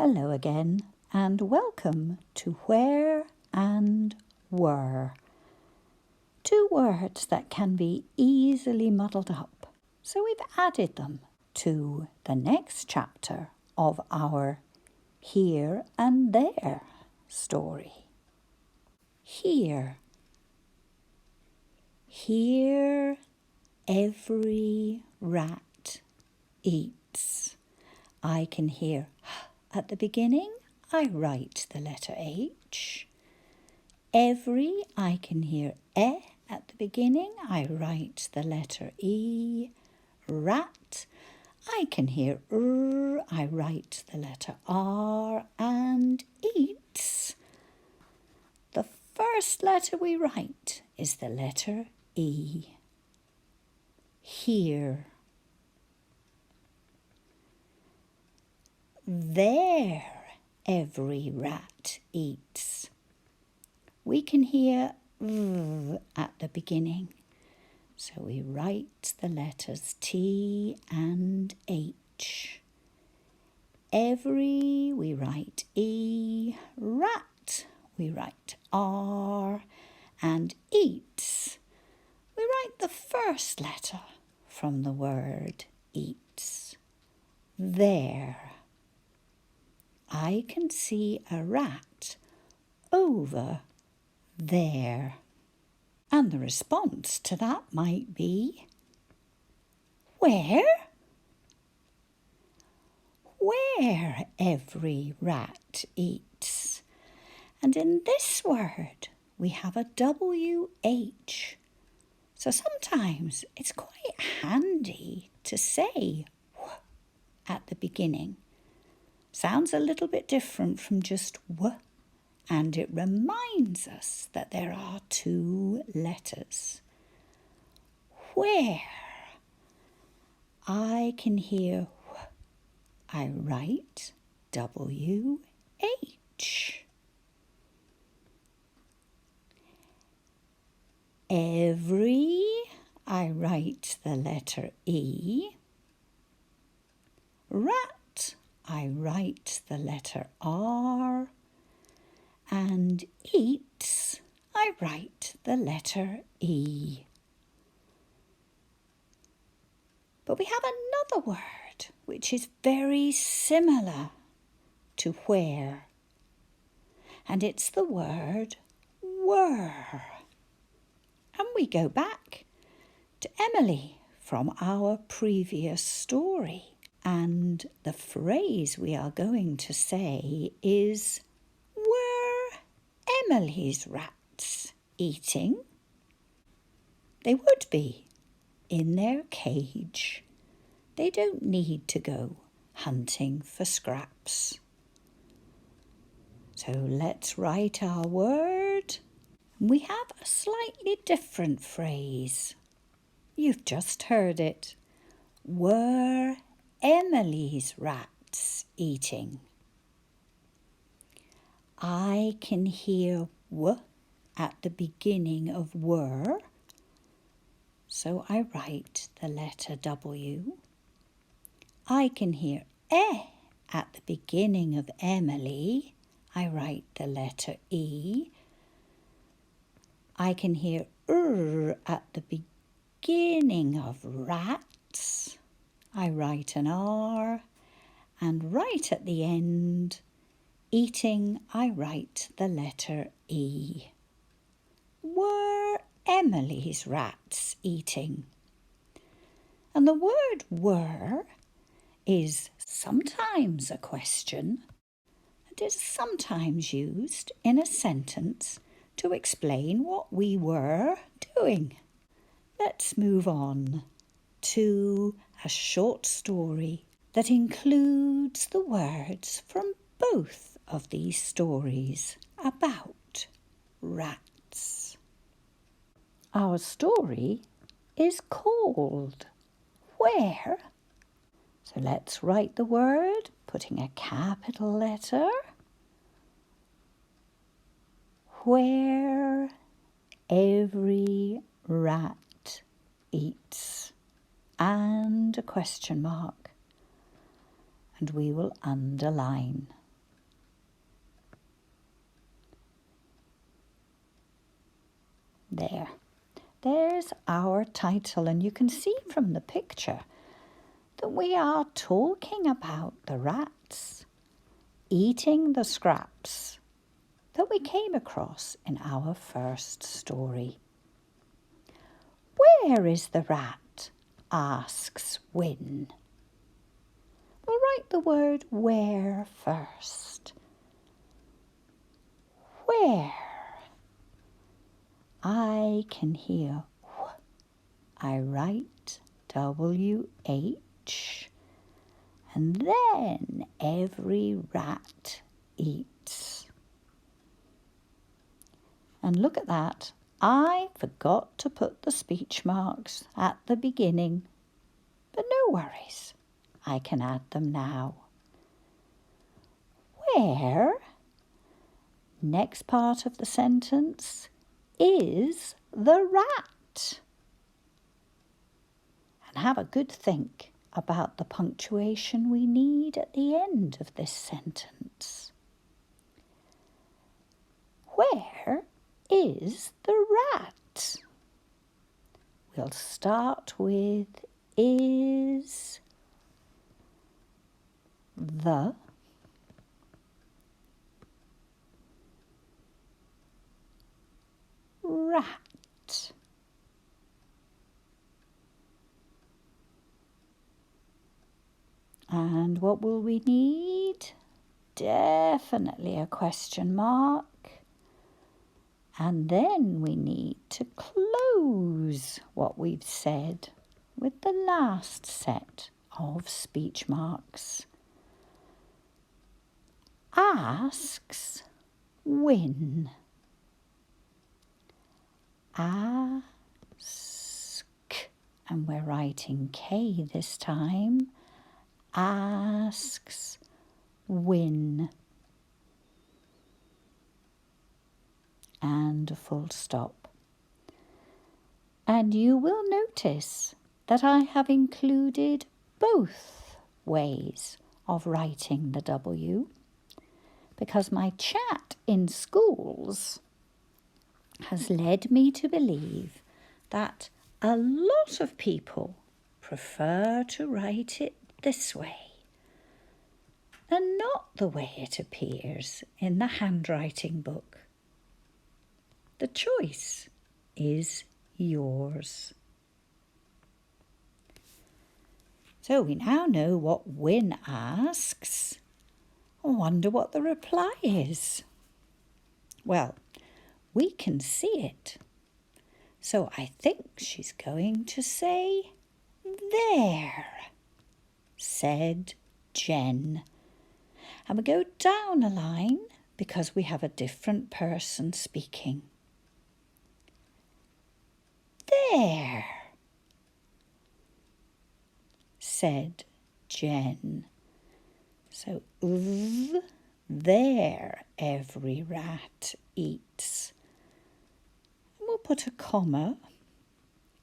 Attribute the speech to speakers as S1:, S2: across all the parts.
S1: Hello again, and welcome to Where and Were. Two words that can be easily muddled up, so we've added them to the next chapter of our Here and There story. Here. Here every rat eats. I can hear at the beginning. I write the letter H. Every, I can hear at the beginning. I write the letter E. Rat, I can hear I write the letter R. And eats, the first letter we write is the letter E. Here. There every rat eats. We can hear at the beginning, so we write the letters T and H. Every, we write E. Rat, we write R. And eats, we write the first letter from the word eats. There. I can see a rat over there. And the response to that might be, where? Where every rat eats. And in this word, we have a WH. So sometimes it's quite handy to say at the beginning. Sounds a little bit different from just W, and it reminds us that there are two letters. Where? I can hear W. I write WH. Every, I write the letter E. Rat, I write the letter R. And eats, I write the letter E. But we have another word which is very similar to where, and it's the word were. And we go back to Emily from our previous story. And the phrase we are going to say is, were Emily's rats eating? They would be in their cage. They don't need to go hunting for scraps. So let's write our word. We have a slightly different phrase. You've just heard it. Were Emily's rats eating? I can hear W at the beginning of were, so I write the letter W. I can hear at the beginning of Emily, I write the letter E. I can hear at the beginning of rats, I write an R, and right at the end, eating, I write the letter E. Were Emily's rats eating? And the word were is sometimes a question and is sometimes used in a sentence to explain what we were doing. Let's move on to a short story that includes the words from both of these stories about rats. Our story is called Where. So let's write the word, putting a capital letter. Where every rat eats. And a question mark. And we will underline There's our title, and you can see from the picture that we are talking about the rats eating the scraps that we came across in our first story. Where is the rat? Asks Win. We'll write the word where first. Where? I can hear wh. I write WH, and then every rat eats. And look at that, I forgot to put the speech marks at the beginning, but no worries, I can add them now. Where, next part of the sentence, is the rat? And have a good think about the punctuation we need at the end of this sentence. Where is the rat? We'll start with is the rat. And what will we need? Definitely a question mark. And then we need to close what we've said with the last set of speech marks. Asks Win. Ask, and we're writing K this time. Asks Win. And a full stop. And you will notice that I have included both ways of writing the W, because my chat in schools has led me to believe that a lot of people prefer to write it this way and not the way it appears in the handwriting book. The choice is yours. So we now know what Win asks. I wonder what the reply is. Well, we can see it. So I think she's going to say, there, said Jen. And we go down a line because we have a different person speaking. There, said Jen. So, there every rat eats. And we'll put a comma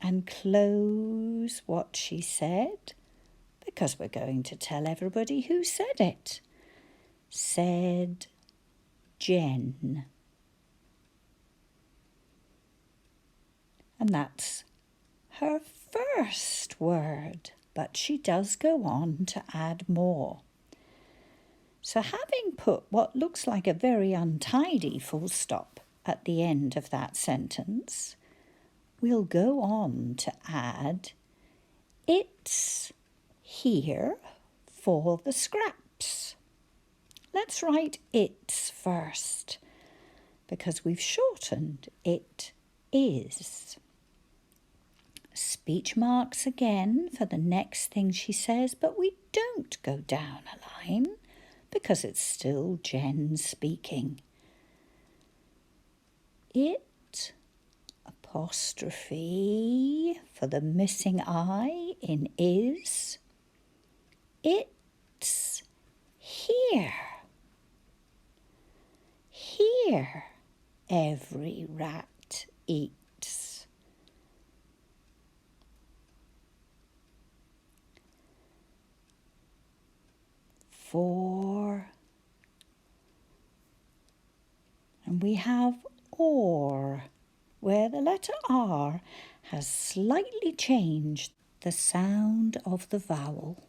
S1: and close what she said, because we're going to tell everybody who said it. Said Jen. And that's her first word, but she does go on to add more. So having put what looks like a very untidy full stop at the end of that sentence, we'll go on to add it's here for the scraps. Let's write it's first, because we've shortened it is. Speech marks again for the next thing she says, but we don't go down a line because it's still Jen speaking. It, apostrophe for the missing I in is. It's here. Here every rat eats. For, and we have or where the letter R has slightly changed the sound of the vowel.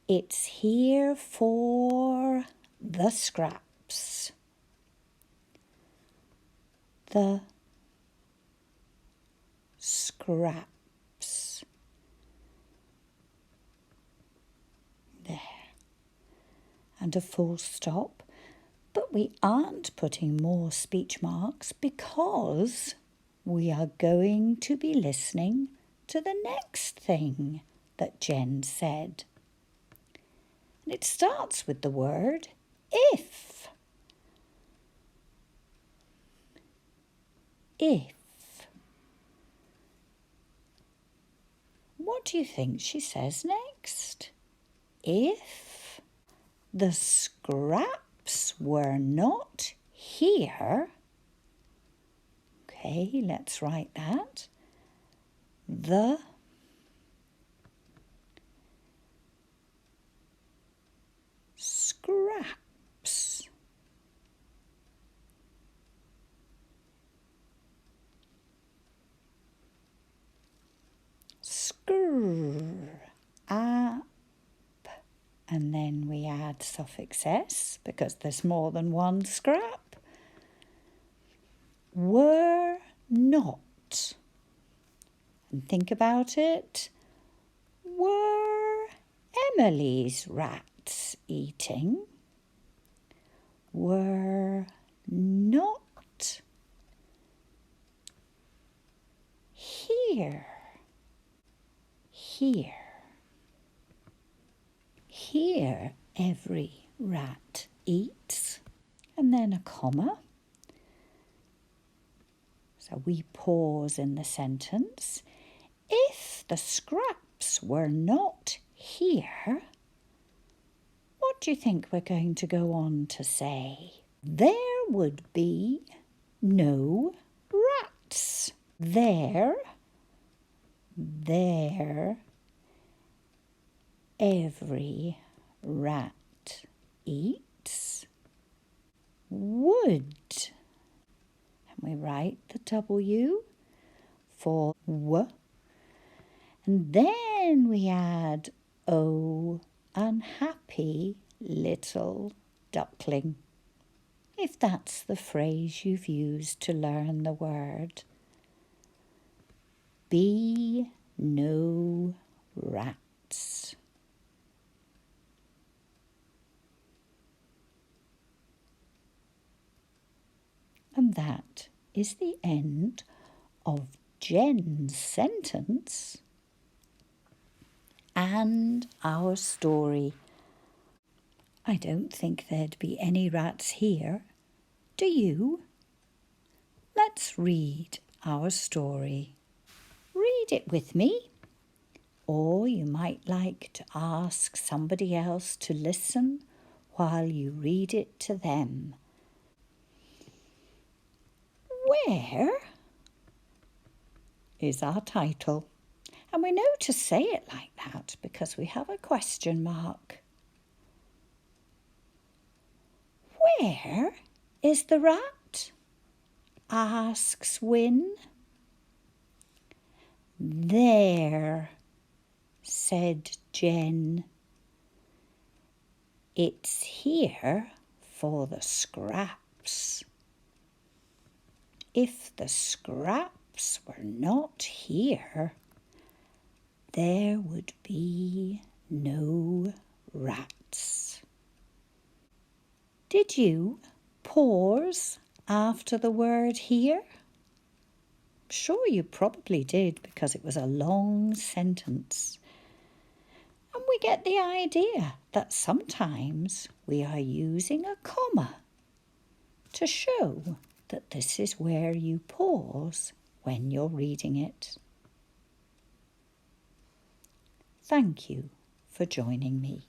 S1: It's here for the scraps. The scraps. There. And a full stop. But we aren't putting more speech marks because we are going to be listening to the next thing that Jen said. And it starts with the word if. If. What do you think she says next? If the scraps were not here. Okay, let's write that. The scraps. Up, and then we add suffix s because there's more than one scrap. Were not. And think about it. Were Emily's rats eating? Were not here. Here. Here every rat eats. And then a comma. So we pause in the sentence. If the scraps were not here, what do you think we're going to go on to say? There would be no rats. There every rat eats. Would. And we write the W for W. And then we add O, unhappy little duckling. If that's the phrase you've used to learn the word. Be no rats. And that is the end of Jen's sentence and our story. I don't think there'd be any rats here. Do you? Let's read our story. Read it with me. Or you might like to ask somebody else to listen while you read it to them. Where is our title? And we know to say it like that because we have a question mark. Where is the rat? Asks Win. There, said Jen. It's here for the scraps. If the scraps were not here, there would be no rats. Did you pause after the word here? Sure, you probably did because it was a long sentence. And we get the idea that sometimes we are using a comma to show that this is where you pause when you're reading it. Thank you for joining me.